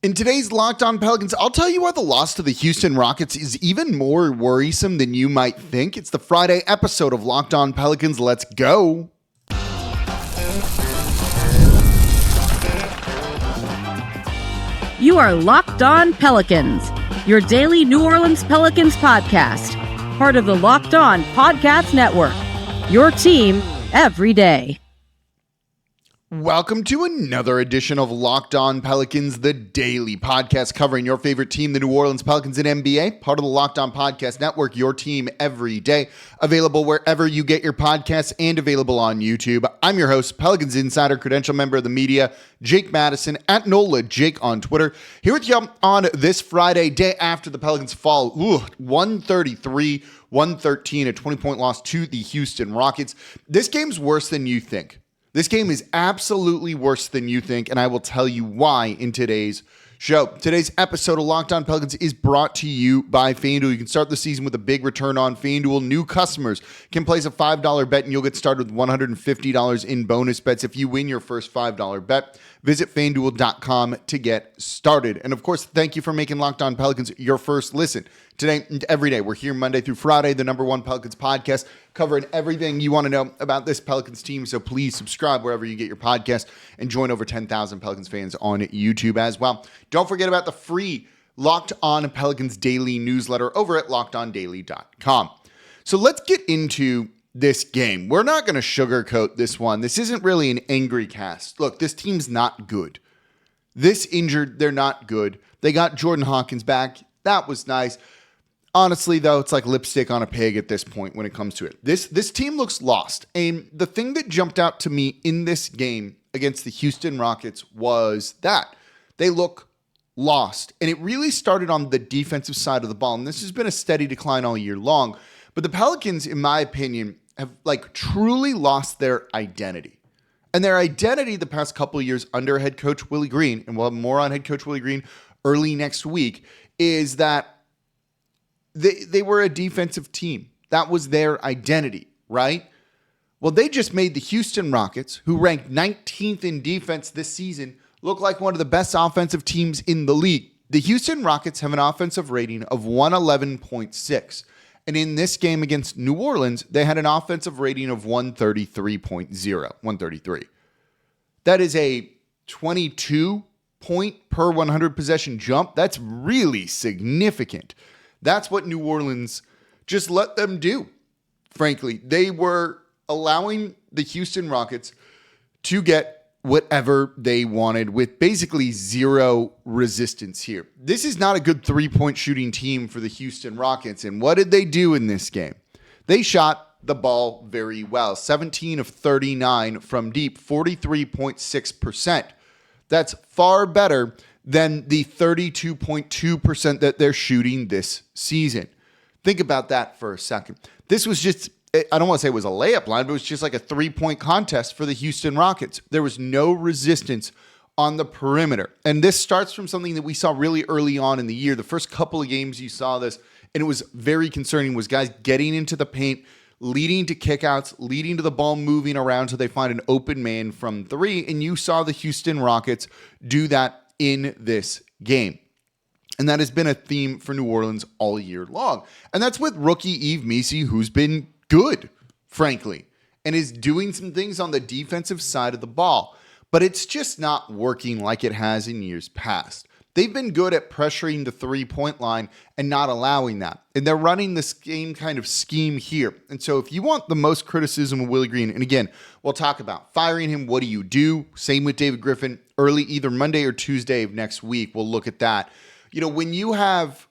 In today's Locked On Pelicans, I'll tell you why the loss to the Houston Rockets is even more worrisome than you might think. It's the Friday episode of Locked On Pelicans. Let's go. You are Locked On Pelicans, your daily New Orleans Pelicans podcast, part of the Locked On Podcast Network, your team every day. Welcome to another edition of Locked On Pelicans, the daily podcast covering your favorite team, the New Orleans Pelicans and NBA, part of the Locked On Podcast Network, your team every day, available wherever you get your podcasts and available on YouTube. I'm your host, Pelicans Insider, credential member of the media, Jake Madison, at NOLA Jake on Twitter, here with you on this Friday, day after the Pelicans fall 133-113, a 20-point loss to the Houston Rockets. This game's worse than you think. This game is absolutely worse than you think, and I will tell you why in today's show. Today's episode of Locked On Pelicans is brought to you by FanDuel. You can start the season with a big return on FanDuel. New customers can place a $5 bet, and you'll get started with $150 in bonus bets if you win your first $5 bet. Visit FanDuel.com to get started. And, of course, thank you for making Locked On Pelicans your first listen. Today and every day, we're here Monday through Friday, the number one Pelicans podcast, covering everything you want to know about this Pelicans team. So please subscribe wherever you get your podcast and join over 10,000 Pelicans fans on YouTube as well. Don't forget about the free Locked On Pelicans daily newsletter over at lockedondaily.com. So let's get into this game. We're not going to sugarcoat this one. This isn't really an angry cast. Look, this team's not good. This injured, they're not good. They got Jordan Hawkins back. That was nice. Honestly, though, it's like lipstick on a pig at this point when it comes to it. This team looks lost. And the thing that jumped out to me in this game against the Houston Rockets was that they look lost. And it really started on the defensive side of the ball. And this has been a steady decline all year long. But the Pelicans, in my opinion, have truly lost their identity. And their identity the past couple of years under head coach Willie Green, and we'll have more on head coach Willie Green early next week, is that they were a defensive team. That was their identity, right? Well, they just made the Houston Rockets, who ranked 19th in defense this season, look like one of the best offensive teams in the league. The Houston Rockets have an offensive rating of 111.6. And in this game against New Orleans, they had an offensive rating of 133. That is a 22 point per 100 possession jump. That's really significant. That's what New Orleans just let them do. Frankly, they were allowing the Houston Rockets to get whatever they wanted with basically zero resistance here. This is not a good three-point shooting team for the Houston Rockets. And what did they do in this game? They shot the ball very well. 17 of 39 from deep, 43.6%. That's far better than the 32.2% that they're shooting this season. Think about that for a second. This was just, I don't want to say it was a layup line, but it was just like a three-point contest for the Houston Rockets. There was no resistance on the perimeter. And this starts from something that we saw really early on in the year. The first couple of games you saw this, and it was very concerning, was guys getting into the paint, leading to kickouts, leading to the ball moving around so they find an open man from three. And you saw the Houston Rockets do that in this game. And that has been a theme for New Orleans all year long. And that's with rookie Yves Missi, who's been good, frankly, and is doing some things on the defensive side of the ball. But it's just not working like it has in years past. They've been good at pressuring the three-point line and not allowing that. And they're running the same kind of scheme here. And so if you want the most criticism of Willie Green, and again, we'll talk about firing him, what do you do? Same with David Griffin, early either Monday or Tuesday of next week. We'll look at that. You know, when you have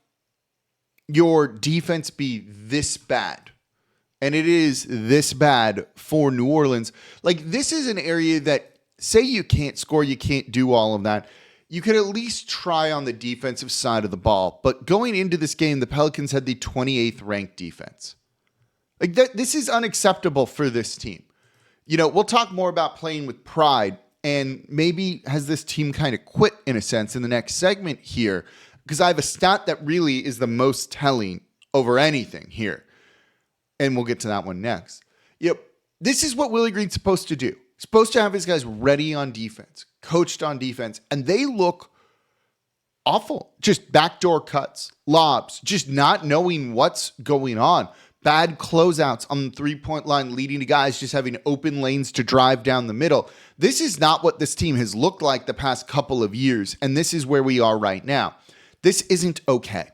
your defense be this bad, and it is this bad for New Orleans, this is an area that, say you can't score, you can't do all of that, you could at least try on the defensive side of the ball. But going into this game, the Pelicans had the 28th ranked defense. This is unacceptable for this team. You know, we'll talk more about playing with pride, and maybe has this team kind of quit in a sense in the next segment here, because I have a stat that really is the most telling over anything here. And we'll get to that one next. Yep. This is what Willie Green's supposed to do. Supposed to have his guys ready on defense, coached on defense, and they look awful. Just backdoor cuts, lobs, just not knowing what's going on. Bad closeouts on the three-point line leading to guys just having open lanes to drive down the middle. This is not what this team has looked like the past couple of years, and this is where we are right now. This isn't okay.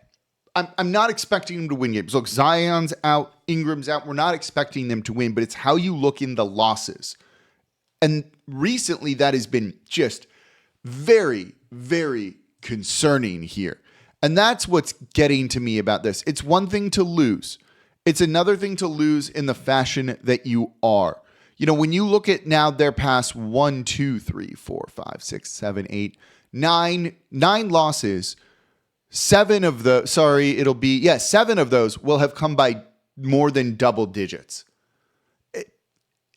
I'm not expecting them to win games. Look, Zion's out, Ingram's out. We're not expecting them to win, but it's how you look in the losses. And recently that has been just very, very concerning here. And that's what's getting to me about this. It's one thing to lose. It's another thing to lose in the fashion that you are. You know, when you look at now their past 1, 2, 3, 4, 5, 6, 7, 8, 9 losses, 7 of those will have come by more than double digits.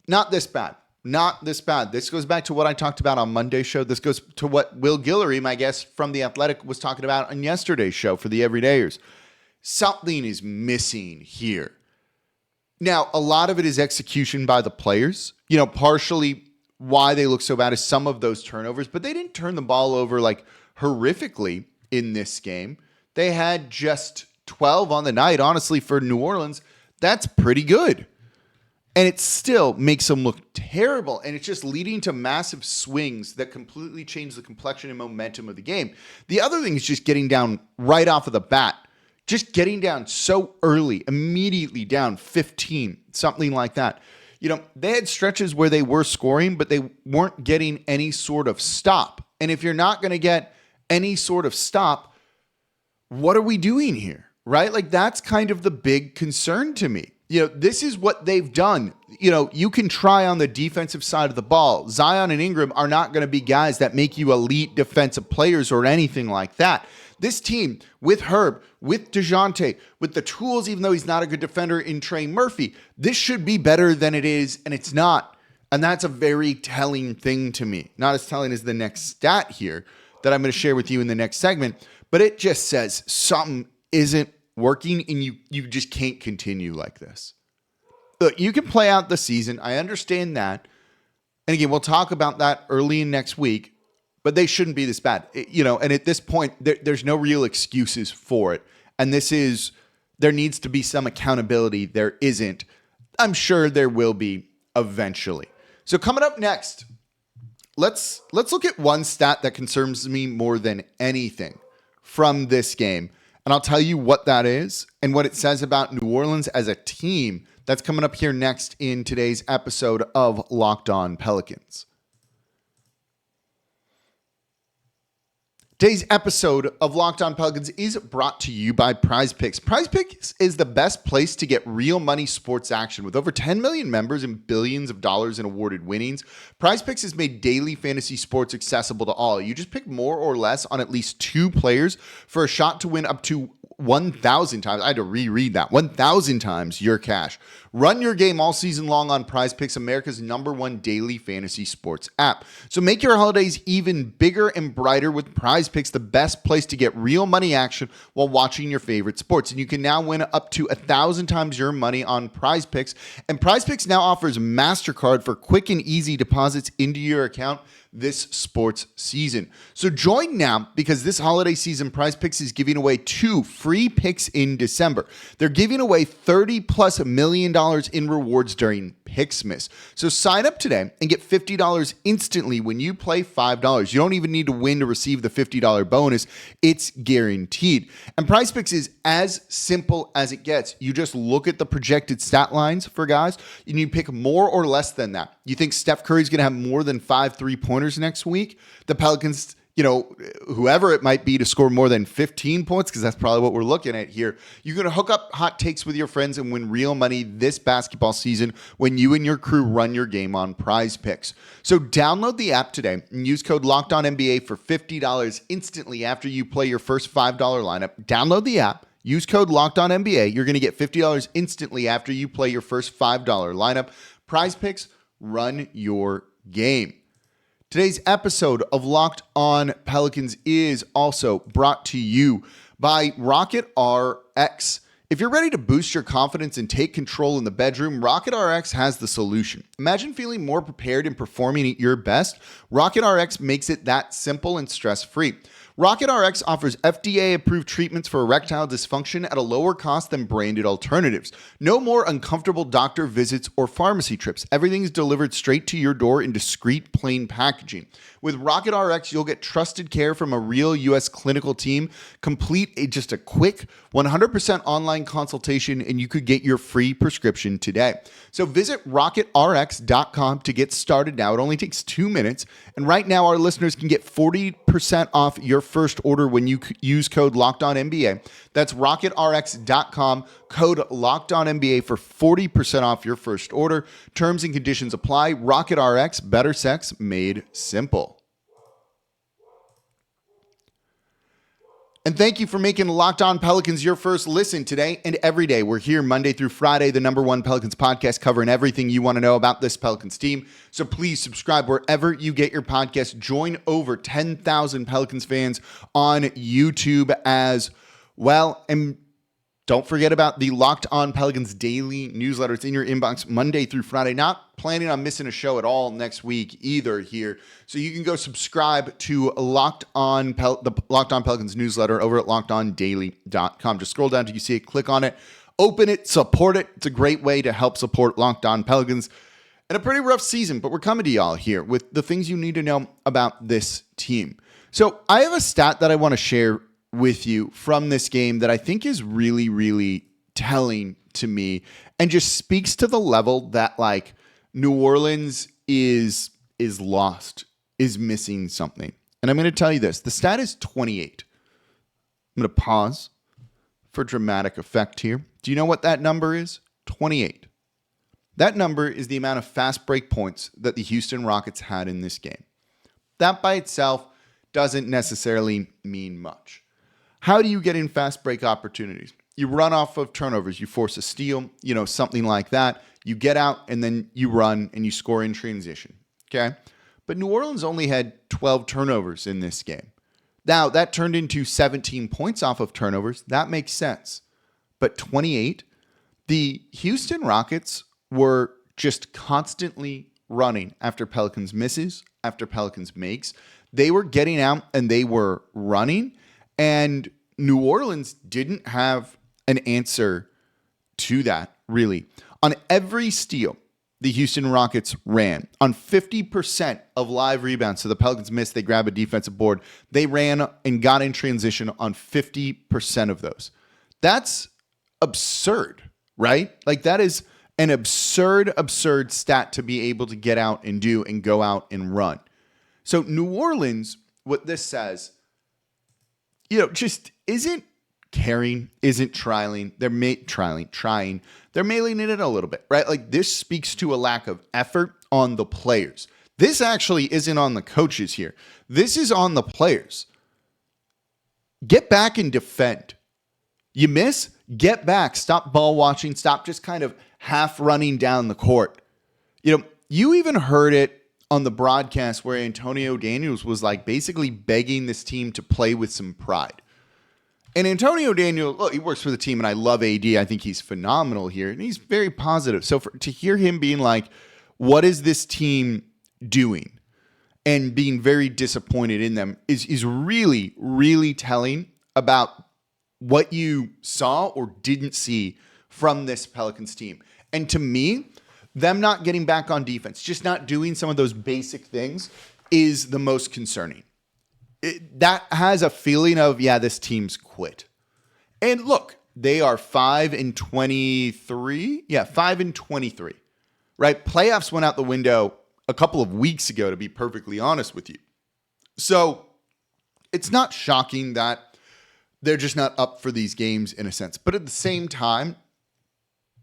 Not this bad. Not this bad. This goes back to what I talked about on Monday's show. This goes to what Will Guillory, my guest from The Athletic, was talking about on yesterday's show for the Everydayers. Something is missing here. Now, a lot of it is execution by the players. You know, partially why they look so bad is some of those turnovers, but they didn't turn the ball over like horrifically in this game. They had just 12 on the night. Honestly, for New Orleans, that's pretty good. And it still makes them look terrible. And it's just leading to massive swings that completely change the complexion and momentum of the game. The other thing is just getting down right off of the bat. Just getting down so early, immediately down 15, something like that. You know, they had stretches where they were scoring, but they weren't getting any sort of stop. And if you're not going to get any sort of stop, what are we doing here? Right? Like, that's kind of the big concern to me. You know, this is what they've done. You know, you can try on the defensive side of the ball. Zion and Ingram are not going to be guys that make you elite defensive players or anything like that. This team with Herb, with DeJounte, with the tools, even though he's not a good defender in Trey Murphy, this should be better than it is, and it's not. And that's a very telling thing to me. Not as telling as the next stat here that I'm going to share with you in the next segment, but it just says something isn't working, and you just can't continue like this. Look, you can play out the season. I understand that. And again, we'll talk about that early in next week, but they shouldn't be this bad. You know, and at this point, there's no real excuses for it. And there needs to be some accountability. There isn't. I'm sure there will be eventually. So coming up next, let's look at one stat that concerns me more than anything from this game. And I'll tell you what that is and what it says about New Orleans as a team. That's coming up here next in today's episode of Locked On Pelicans. Today's episode of Locked On Pelicans is brought to you by Prize Picks. Prize Picks is the best place to get real money sports action. With over 10 million members and billions of dollars in awarded winnings, Prize Picks has made daily fantasy sports accessible to all. You just pick more or less on at least 2 players for a shot to win up to 1,000 times. I had to reread that. 1,000 times your cash. Run your game all season long on Prize Picks, America's #1 daily fantasy sports app. So make your holidays even bigger and brighter with Prize Picks, the best place to get real money action while watching your favorite sports. And you can now win up to 1,000 times your money on Prize Picks. And Prize Picks now offers MasterCard for quick and easy deposits into your account this sports season. So join now, because this holiday season, Prize Picks is giving away 2 free picks in December. They're giving away $30+ million in rewards during Picksmas. So sign up today and get $50 instantly when you play $5. You don't even need to win to receive the $50 bonus. It's guaranteed. And Prize Picks is as simple as it gets. You just look at the projected stat lines for guys, and you pick more or less than that. You think Steph Curry's going to have more than 5 3-pointers next week? The Pelicans, you know, whoever it might be, to score more than 15 points, because that's probably what we're looking at here. You're going to hook up hot takes with your friends and win real money this basketball season when you and your crew run your game on Prize Picks. So download the app today and use code LOCKEDONNBA for $50 instantly after you play your first $5 lineup. Download the app. Use code LOCKEDONNBA. You're going to get $50 instantly after you play your first $5 lineup. Prize Picks, run your game. Today's episode of Locked On Pelicans is also brought to you by Rocket RX. If you're ready to boost your confidence and take control in the bedroom, Rocket RX has the solution. Imagine feeling more prepared and performing at your best. Rocket RX makes it that simple and stress-free. RocketRx offers FDA-approved treatments for erectile dysfunction at a lower cost than branded alternatives. No more uncomfortable doctor visits or pharmacy trips. Everything's delivered straight to your door in discreet, plain packaging. With RocketRx, you'll get trusted care from a real U.S. clinical team, just a quick 100% online consultation, and you could get your free prescription today. So visit rocketrx.com to get started now. It only takes 2 minutes. And right now, our listeners can get 40% off your first order when you use code LOCKEDONNBA. That's rocketrx.com, code LOCKEDONNBA for 40% off your first order. Terms and conditions apply. RocketRx, better sex made simple. And thank you for making Locked On Pelicans your first listen today and every day. We're here Monday through Friday, the #1 Pelicans podcast, covering everything you want to know about this Pelicans team. So please subscribe wherever you get your podcast. Join over 10,000 Pelicans fans on YouTube as well. And don't forget about the Locked On Pelicans daily newsletter. It's in your inbox Monday through Friday. Not planning on missing a show at all next week either here. So you can go subscribe to the Locked On Pelicans newsletter over at lockedondaily.com. Just scroll down till you see it, click on it, open it, support it. It's a great way to help support Locked On Pelicans. And a pretty rough season, but we're coming to y'all here with the things you need to know about this team. So I have a stat that I want to share with you from this game that I think is really, really telling to me and just speaks to the level that like New Orleans is lost, is missing something. And I'm going to tell you this. The stat is 28. I'm going to pause for dramatic effect here. Do you know what that number is? 28. That number is the amount of fast break points that the Houston Rockets had in this game. That by itself doesn't necessarily mean much. How do you get in fast break opportunities? You run off of turnovers. You force a steal, something like that. You get out and then you run and you score in transition. Okay. But New Orleans only had 12 turnovers in this game. Now that turned into 17 points off of turnovers. That makes sense. But 28, the Houston Rockets were just constantly running after Pelicans misses, after Pelicans makes. They were getting out and they were running. And New Orleans didn't have an answer to that, really. On every steal, the Houston Rockets ran. On 50% of live rebounds, so the Pelicans missed, they grab a defensive board. They ran and got in transition on 50% of those. That's absurd, right? Like that is an absurd stat to be able to get out and do and go out and run. So New Orleans, what this says, just isn't caring, isn't trying. They're trying. They're mailing it in a little bit, right? Like this speaks to a lack of effort on the players. This actually isn't on the coaches here. This is on the players. Get back and defend. You miss, get back. Stop ball watching. Stop just kind of half running down the court. You even heard it on the broadcast where Antonio Daniels was like basically begging this team to play with some pride. And Antonio Daniels, look, he works for the team and I love AD. I think he's phenomenal here and he's very positive. So to hear him being like, what is this team doing? And being very disappointed in them is really, really telling about what you saw or didn't see from this Pelicans team. And to me, them not getting back on defense, just not doing some of those basic things is the most concerning. That has a feeling of, this team's quit. And look, they are 5-23. 5-23, right? Playoffs went out the window a couple of weeks ago, to be perfectly honest with you. So it's not shocking that they're just not up for these games in a sense. But at the same time,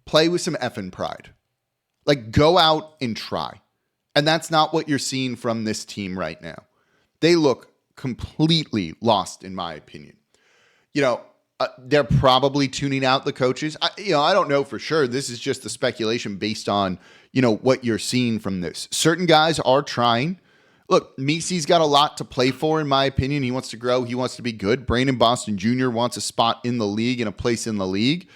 play with some effing pride. Like, go out and try. And that's not what you're seeing from this team right now. They look completely lost, in my opinion. They're probably tuning out the coaches. I don't know for sure. This is just the speculation based on, what you're seeing from this. Certain guys are trying. Look, Missi's got a lot to play for, in my opinion. He wants to grow. He wants to be good. Brandon Boston Jr. wants a spot in the league and a place in the league.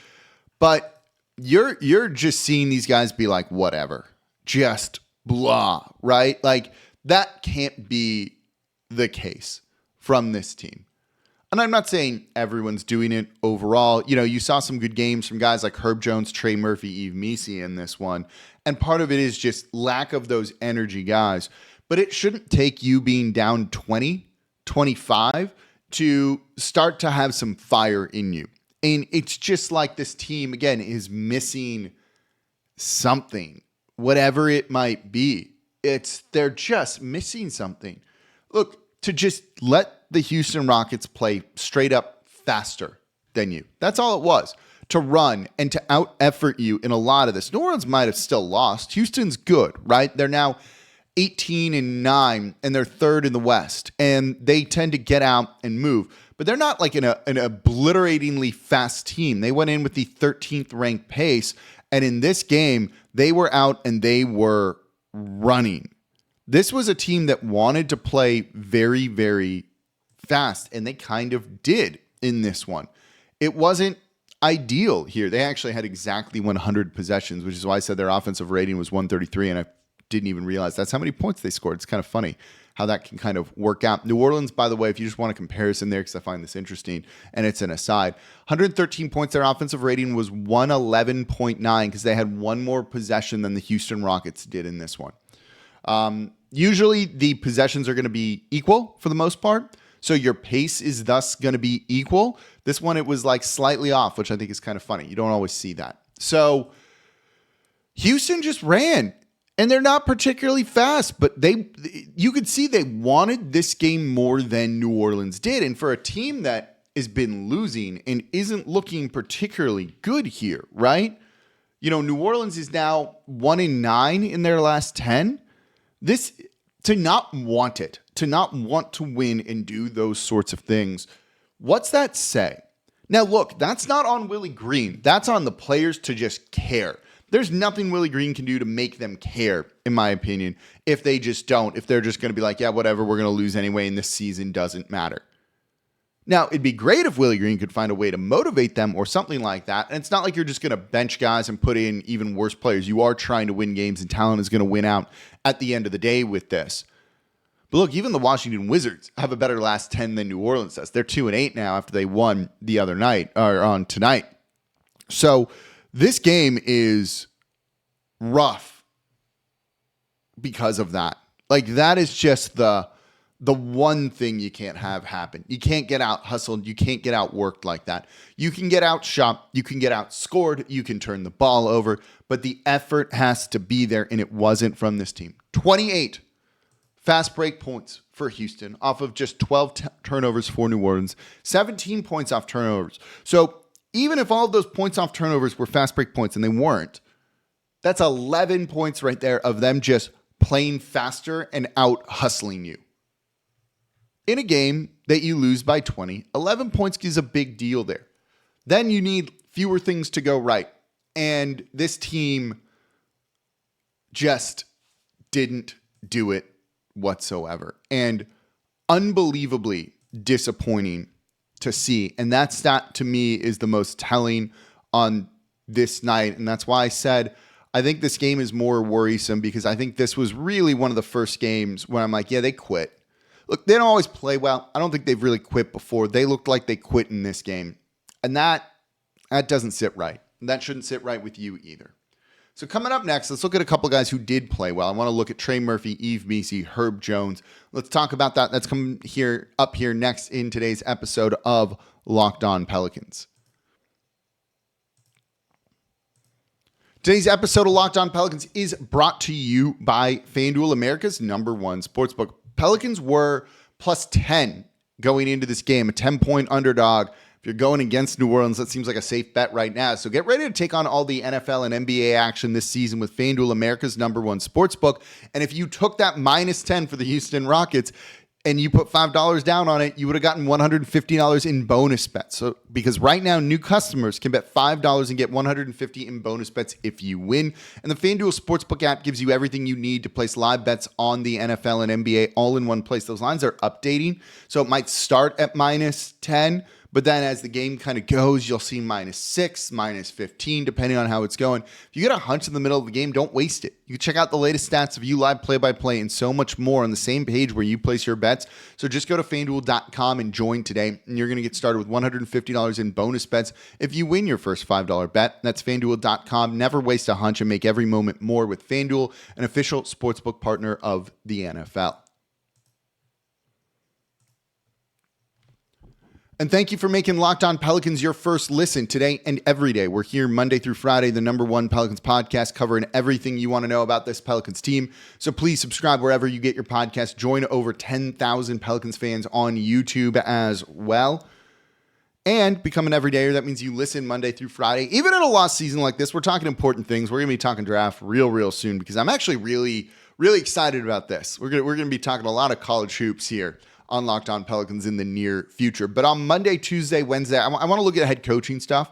But you're just seeing these guys be like, whatever, just blah, right? Like that can't be the case from this team. And I'm not saying everyone's doing it overall. You saw some good games from guys like Herb Jones, Trey Murphy, Yves, Missi in this one. And part of it is just lack of those energy guys. But it shouldn't take you being down 20, 25 to start to have some fire in you. And it's just like this team, again, is missing something, whatever it might be. They're just missing something. Look, to just let the Houston Rockets play straight up faster than you. That's all it was. To run and to out-effort you in a lot of this. New Orleans might have still lost. Houston's good, right? They're now 18-9, and they're third in the West. And they tend to get out and move. But they're not like an obliteratingly fast team. They went in with the 13th ranked pace. And in this game, they were out and they were running. This was a team that wanted to play very, very fast, and they kind of did in this one. It wasn't ideal here. They actually had exactly 100 possessions, which is why I said their offensive rating was 133, and I didn't even realize that's how many points they scored. It's kind of funny how that can kind of work out. New Orleans, by the way, if you just want a comparison there, because I find this interesting, and it's an aside, 113 points, their offensive rating was 111.9 because they had one more possession than the Houston Rockets did in this one. Usually the possessions are going to be equal for the most part. So your pace is thus going to be equal. This one, it was like slightly off, which I think is kind of funny. You don't always see that. So Houston just ran, and they're not particularly fast, but you could see they wanted this game more than New Orleans did. And for a team that has been losing and isn't looking particularly good here, right? New Orleans is now 1-9 in their last 10. This, to not want it, to not want to win and do those sorts of things, what's that say? Now, look, that's not on Willie Green. That's on the players to just care. There's nothing Willie Green can do to make them care, in my opinion, if they just don't, if they're just going to be like, yeah, whatever, we're going to lose anyway, and this season doesn't matter. Now, it'd be great if Willie Green could find a way to motivate them or something like that. And it's not like you're just going to bench guys and put in even worse players. You are trying to win games, and talent is going to win out at the end of the day with this. But look, even the Washington Wizards have a better last 10 than New Orleans does. They're 2-8 now after they won the other night, or on tonight. So this game is rough because of that. Like, that is just the one thing you can't have happen. You can't get out hustled. You can't get out worked like that. You can get out shot. You can get out scored. You can turn the ball over. But the effort has to be there, and it wasn't from this team. 28 fast break points for Houston off of just 12 turnovers for New Orleans. 17 points off turnovers. So even if all of those points off turnovers were fast break points, and they weren't, that's 11 points right there of them just playing faster and out hustling you. In a game that you lose by 20, 11 points is a big deal there. Then you need fewer things to go right. And this team just didn't do it whatsoever. And unbelievably disappointing to see. And that to me is the most telling on this night. And that's why I said I think this game is more worrisome, because I think this was really one of the first games where I'm like, yeah, they quit. Look, they don't always play well. I don't think they've really quit before. They looked like they quit in this game. And that doesn't sit right. That shouldn't sit right with you either. So coming up next, let's look at a couple guys who did play well. I want to look at Trey Murphy, Yves, Missi, Herb Jones. Let's talk about that. That's coming up here next in today's episode of Locked On Pelicans. Today's episode of Locked On Pelicans is brought to you by FanDuel, America's #1 sportsbook. Pelicans were plus 10 going into this game, a 10-point underdog. If you're going against New Orleans, that seems like a safe bet right now. So get ready to take on all the NFL and NBA action this season with FanDuel, America's #1 sportsbook. And if you took that minus 10 for the Houston Rockets and you put $5 down on it, you would have gotten $150 in bonus bets. So because right now, new customers can bet $5 and get $150 in bonus bets if you win. And the FanDuel Sportsbook app gives you everything you need to place live bets on the NFL and NBA all in one place. Those lines are updating, so it might start at minus 10, But then as the game kind of goes, you'll see -6, -15, depending on how it's going. If you get a hunch in the middle of the game, don't waste it. You can check out the latest stats of live play-by-play and so much more on the same page where you place your bets. So just go to FanDuel.com and join today, and you're going to get started with $150 in bonus bets if you win your first $5 bet. That's FanDuel.com. Never waste a hunch and make every moment more with FanDuel, an official sportsbook partner of the NFL. And thank you for making Locked On Pelicans your first listen today and every day. We're here Monday through Friday, the #1 Pelicans podcast, covering everything you want to know about this Pelicans team. So please subscribe wherever you get your podcast. Join over 10,000 Pelicans fans on YouTube as well. And become an everydayer. That means you listen Monday through Friday. Even in a lost season like this, we're talking important things. We're going to be talking draft real soon because I'm actually really excited about this. We're going to be talking a lot of college hoops here on Locked On Pelicans in the near future. But on Monday, Tuesday, Wednesday, I want to look at head coaching stuff,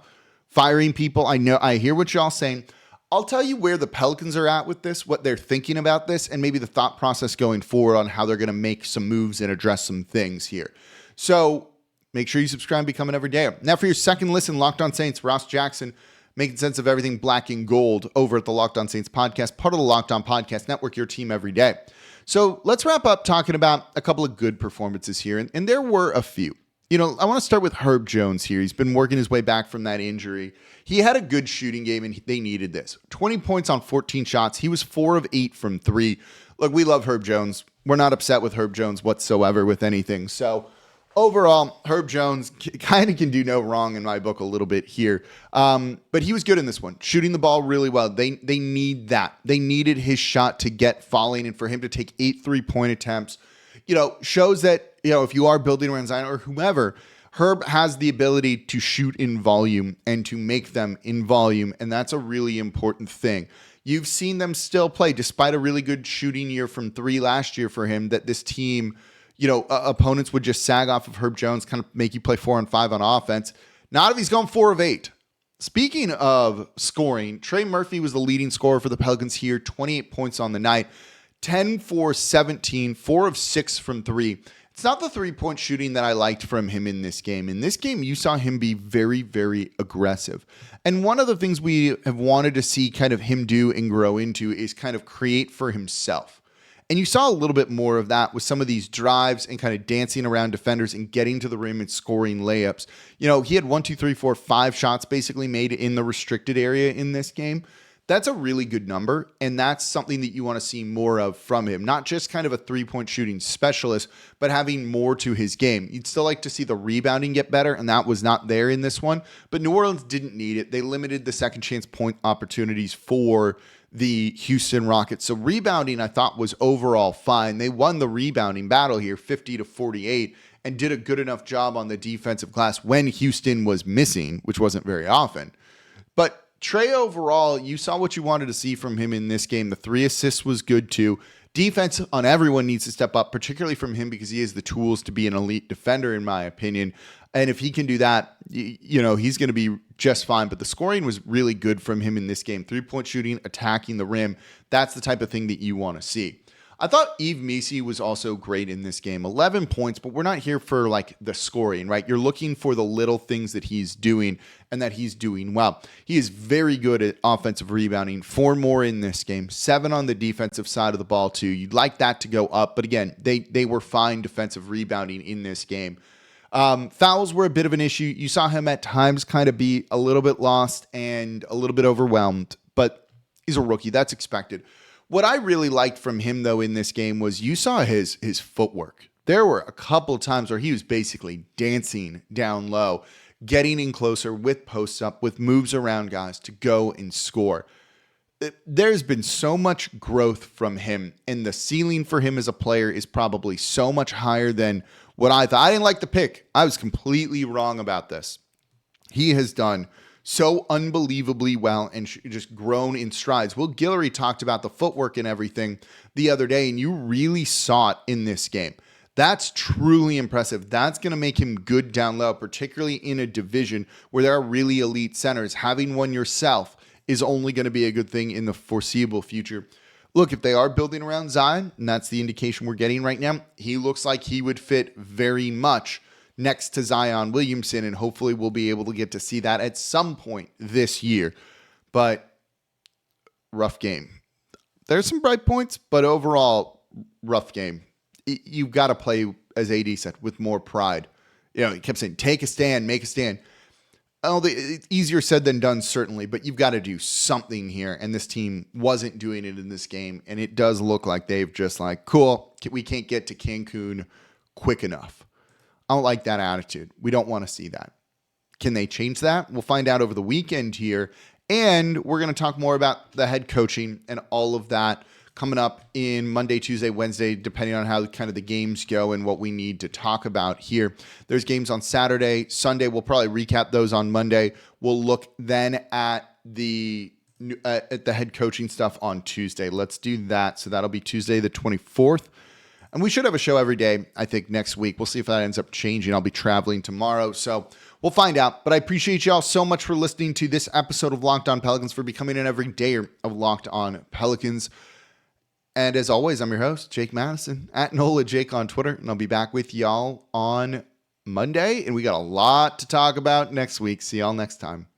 firing people. I hear what y'all saying. I'll tell you where the Pelicans are at with this, what they're thinking about this, and maybe the thought process going forward on how they're going to make some moves and address some things here. So make sure you subscribe and become an everydayer. Now for your second listen, Locked On Saints, Ross Jackson, making sense of everything black and gold over at the Locked On Saints podcast, part of the Locked On Podcast Network, your team every day. So let's wrap up talking about a couple of good performances here, and there were a few. I want to start with Herb Jones here. He's been working his way back from that injury. He had a good shooting game, and they needed this. 20 points on 14 shots. He was 4 of 8 from 3. Look, we love Herb Jones. We're not upset with Herb Jones whatsoever with anything. So overall, Herb Jones kind of can do no wrong in my book a little bit here. But he was good in this one, shooting the ball really well. They need that. They needed his shot to get falling, and for him to take 8 3-point attempts, shows that, if you are building around Zion or whomever, Herb has the ability to shoot in volume and to make them in volume, and that's a really important thing. You've seen them still play, despite a really good shooting year from 3 last year for him, that this team, opponents would just sag off of Herb Jones, kind of make you play 4 on 5 on offense. Not if he's going 4 of 8. Speaking of scoring, Trey Murphy was the leading scorer for the Pelicans here, 28 points on the night, 10 for 17, 4 of 6 from 3. It's not the 3-point shooting that I liked from him in this game. In this game, you saw him be very, very aggressive. And one of the things we have wanted to see kind of him do and grow into is kind of create for himself. And you saw a little bit more of that with some of these drives and kind of dancing around defenders and getting to the rim and scoring layups. He had 5 shots basically made in the restricted area in this game. That's a really good number, and that's something that you want to see more of from him. Not just kind of a 3-point shooting specialist, but having more to his game. You'd still like to see the rebounding get better, and that was not there in this one. But New Orleans didn't need it. They limited the second chance point opportunities for the Houston Rockets. So rebounding, I thought, was overall fine. They won the rebounding battle here, 50-48, and did a good enough job on the defensive glass when Houston was missing, which wasn't very often. But Trey, overall, you saw what you wanted to see from him in this game. The 3 assists was good too. Defense on everyone needs to step up, particularly from him because he has the tools to be an elite defender, in my opinion. And if he can do that, he's going to be just fine. But the scoring was really good from him in this game. 3-point shooting, attacking the rim. That's the type of thing that you want to see. I thought Yves Missi was also great in this game. 11 points, but we're not here for the scoring, right? You're looking for the little things that he's doing and that he's doing well. He is very good at offensive rebounding. 4 more in this game. 7 on the defensive side of the ball too. You'd like that to go up, but again, they were fine defensive rebounding in this game. Fouls were a bit of an issue. You saw him at times kind of be a little bit lost and a little bit overwhelmed, but he's a rookie. That's expected. What I really liked from him, though, in this game was you saw his footwork. There were a couple of times where he was basically dancing down low, getting in closer with posts up, with moves around guys to go and score. There's been so much growth from him, and the ceiling for him as a player is probably so much higher than what I thought. I didn't like the pick. I was completely wrong about this. He has done so unbelievably well and just grown in strides. Will Guillory talked about the footwork and everything the other day, and you really saw it in this game. That's truly impressive. That's going to make him good down low, particularly in a division where there are really elite centers. Having one yourself is only going to be a good thing in the foreseeable future. Look, if they are building around Zion, and that's the indication we're getting right now, he looks like he would fit very much next to Zion Williamson, and hopefully we'll be able to get to see that at some point this year. But rough game. There's some bright points, but overall, rough game. You've got to play, as AD said, with more pride. You know, he kept saying, take a stand, make a stand. Oh, it's easier said than done, certainly, but you've got to do something here, and this team wasn't doing it in this game, and it does look like they've just like, cool, we can't get to Cancun quick enough. I don't like that attitude. We don't want to see that. Can they change that? We'll find out over the weekend here, and we're going to talk more about the head coaching and all of that coming up in Monday, Tuesday, Wednesday, depending on how kind of the games go and what we need to talk about here. There's games on Saturday, Sunday. We'll probably recap those on Monday. We'll look then at the head coaching stuff on Tuesday. Let's do that. So that'll be Tuesday the 24th. And we should have a show every day, I think, next week. We'll see if that ends up changing. I'll be traveling tomorrow, so we'll find out. But I appreciate y'all so much for listening to this episode of Locked On Pelicans, for becoming an everydayer of Locked On Pelicans. And as always, I'm your host, Jake Madison, at NOLA Jake on Twitter. And I'll be back with y'all on Monday. And we got a lot to talk about next week. See y'all next time.